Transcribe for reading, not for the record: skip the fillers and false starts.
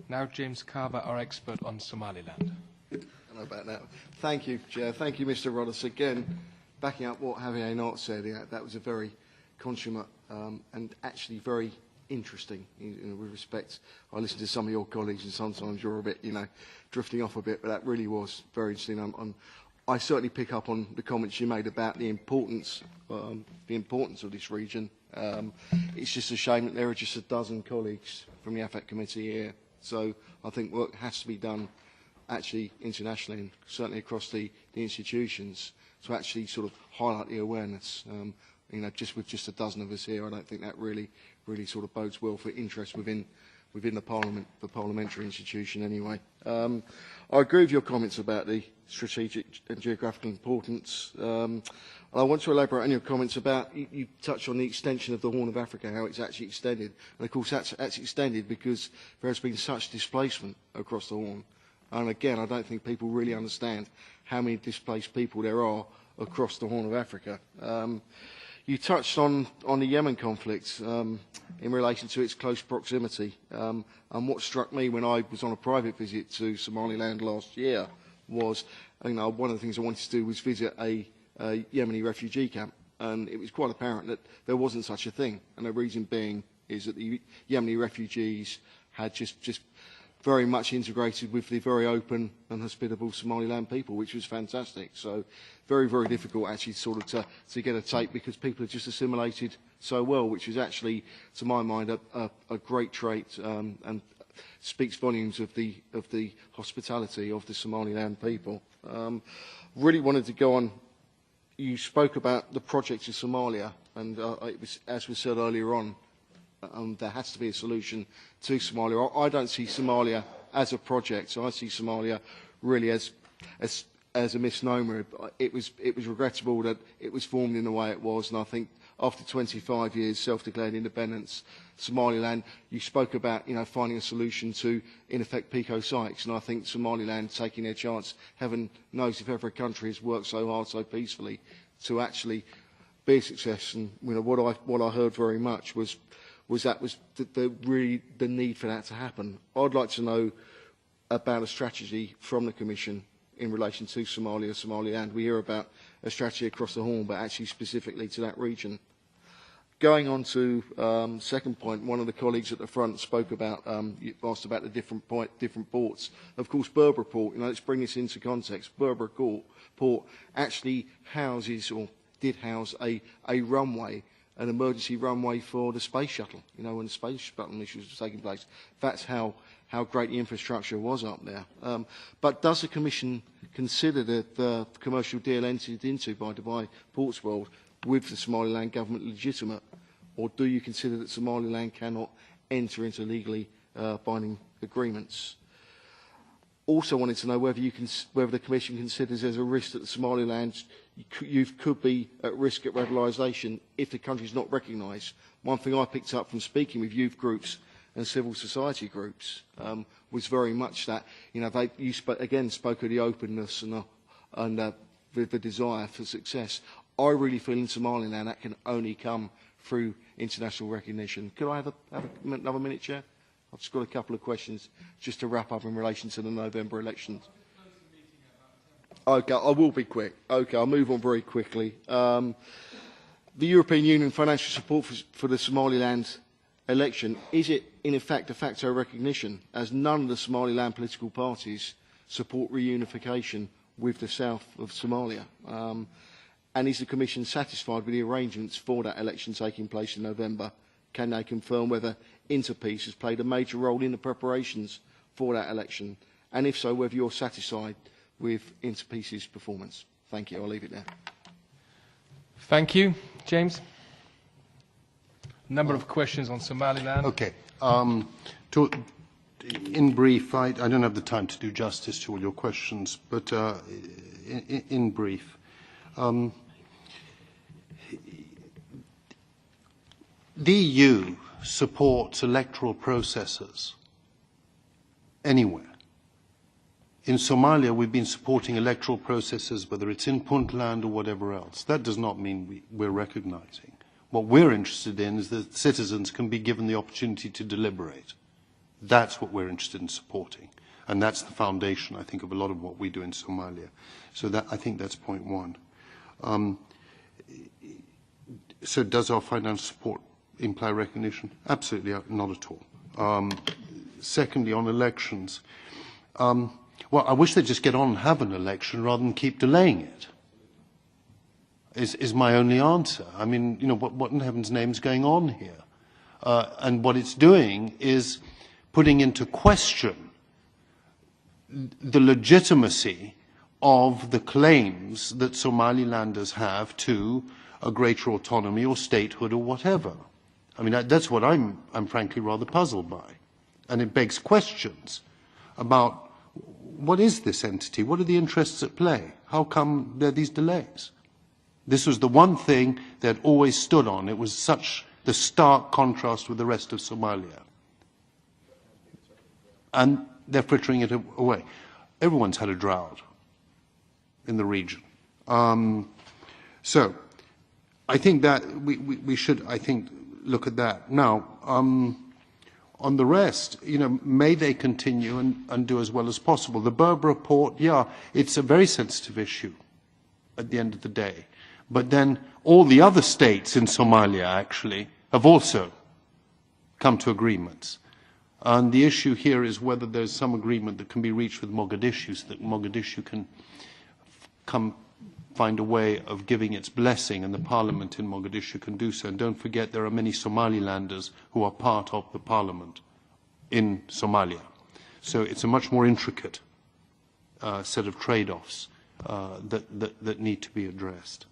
Now James Carver, our expert on Somaliland. I don't know about that. Thank you, Chair. Thank you, Mr. Rodas. Again, backing up what Javier Nart said, that was a very consummate and actually very interesting with respect. I listened to some of your colleagues and sometimes you're a bit, drifting off a bit, but that really was very interesting. I certainly pick up on the comments you made about the importance of this region. It's just a shame that there are just a dozen colleagues from the AFAT committee here. So I think work has to be done actually internationally and certainly across the institutions to actually sort of highlight the awareness. Just with just a dozen of us here, I don't think that really sort of bodes well for interest within the Parliament, the parliamentary institution anyway. I agree with your comments about the strategic and geographical importance. I want to elaborate on your comments about, you touched on the extension of the Horn of Africa, how it's actually extended. And of course that's extended because there has been such displacement across the Horn. And again, I don't think people really understand how many displaced people there are across the Horn of Africa. You touched on the Yemen conflict in relation to its close proximity. And what struck me when I was on a private visit to Somaliland last year was, one of the things I wanted to do was visit a Yemeni refugee camp. And it was quite apparent that there wasn't such a thing. And the reason being is that the Yemeni refugees had just very much integrated with the very open and hospitable Somaliland people, which was fantastic. So very, very difficult actually sort of to get a take because people had just assimilated so well, which is actually, to my mind, a great trait and speaks volumes of the hospitality of the Somaliland people. Really wanted to go on. You spoke about the project in Somalia, and it was, as was said earlier on, there has to be a solution to Somalia. I don't see Somalia as a project, so I see Somalia really as a misnomer. It was regrettable that it was formed in the way it was, and I think after 25 years self-declared independence, Somaliland, you spoke about finding a solution to, in effect, Pico Sykes, and I think Somaliland taking their chance. Heaven knows if ever a country has worked so hard, so peacefully, to actually be a success. And what I heard very much was the need for that to happen. I'd like to know about a strategy from the Commission in relation to Somalia, Somaliland. We hear about a strategy across the Horn, but actually specifically to that region. Going on to second point, one of the colleagues at the front spoke about, asked about the different ports. Of course, Berbera Port, let's bring this into context. Berbera Port actually houses, or did house, a runway, an emergency runway for the space shuttle, when the space shuttle issues were taking place. That's how great the infrastructure was up there. But does the Commission consider that the commercial deal entered into by Dubai Ports World with the Somaliland government legitimate, or do you consider that Somaliland cannot enter into legally binding agreements? Also wanted to know whether the Commission considers there's a risk that the Somaliland could be at risk at radicalisation if the country is not recognised. One thing I picked up from speaking with youth groups and civil society groups was very much that, you spoke of the openness and the desire for success. I really feel in Somaliland that can only come through international recognition. Could I have another minute, Chair? I've just got a couple of questions just to wrap up in relation to the November elections. Okay, I will be quick. Okay, I'll move on very quickly. The European Union financial support for the Somaliland election, is it in effect de facto recognition, as none of the Somaliland political parties support reunification with the south of Somalia? And is the Commission satisfied with the arrangements for that election taking place in November? Can they confirm whether Interpeace has played a major role in the preparations for that election? And if so, whether you're satisfied with Interpeace's performance? Thank you. I'll leave it there. Thank you. James? Number of questions on Somaliland. Okay. In brief, I don't have the time to do justice to all your questions, but in brief, the EU supports electoral processes anywhere. In Somalia, we've been supporting electoral processes, whether it's in Puntland or whatever else. That does not mean we're recognizing. What we're interested in is that citizens can be given the opportunity to deliberate. That's what we're interested in supporting. And that's the foundation, I think, of a lot of what we do in Somalia. So that, I think that's point one. So does our financial support imply recognition? Absolutely not at all. Secondly, on elections, well, I wish they'd just get on and have an election rather than keep delaying it, is my only answer. I mean, you know, what in heaven's name is going on here? And what it's doing is putting into question the legitimacy of the claims that Somalilanders have to a greater autonomy or statehood or whatever. I mean, that's what I'm frankly rather puzzled by. And it begs questions about what is this entity? What are the interests at play? How come there are these delays? This was the one thing that always stood on. It was such the stark contrast with the rest of Somalia. And they're frittering it away. Everyone's had a drought in the region. So I think that we should, I think, look at that. Now, on the rest, you know, may they continue and do as well as possible. The Berber report, yeah, it's a very sensitive issue at the end of the day. But then all the other states in Somalia, actually, have also come to agreements. And the issue here is whether there's some agreement that can be reached with Mogadishu so that Mogadishu can find a way of giving its blessing, and the parliament in Mogadishu can do so. And don't forget, there are many Somalilanders who are part of the parliament in Somalia. So it's a much more intricate set of trade-offs that need to be addressed.